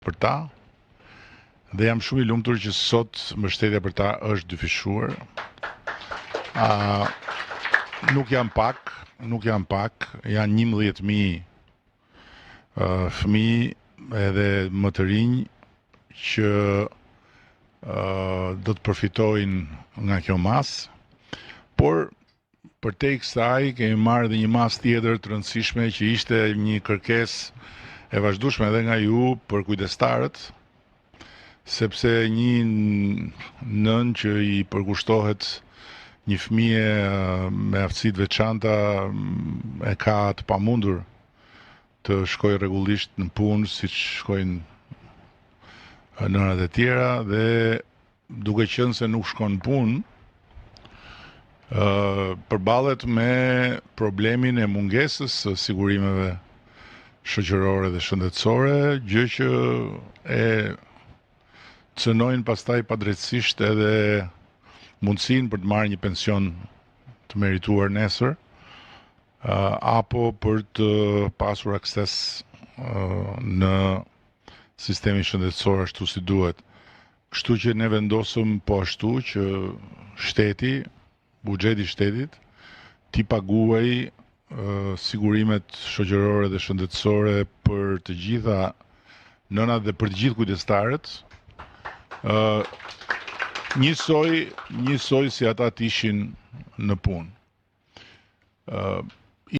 për ta dhe jam shumë i lumtur që sot mbështetja për ta është dyfishuar. Nuk janë pak, janë 11.000 fëmijë edhe më të rinj që do të përfitojnë nga kjo masë, por përtej kësaj kemi marrë edhe një masë tjetër të rëndësishme që ishte një kërkesë e vazhdueshme edhe nga ju për kujdestarët, sepse një nën që i përkushtohet një fëmije me aftësi të veçanta e ka të pamundur të shkojë rregullisht në punë siç shkojnë nënat e tjera, dhe duke qenë se nuk shkon në punë, përballet me problemin e mungesës së sigurimeve shoqërore dhe shëndetësore, gjë që e cënojnë pastaj padrejtësisht edhe mundësinë për të marrë një pension të merituar nesër, apo për të pasur akses në sistemin shëndetësor ashtu si duhet. Kështu që ne vendosëm po ashtu që shteti, buxheti i shtetit, t'i paguaj sigurimet shoqërore dhe shëndetësore për të gjitha nënat dhe për të gjithë kujdestarët, njësoj si ata të ishin në punë.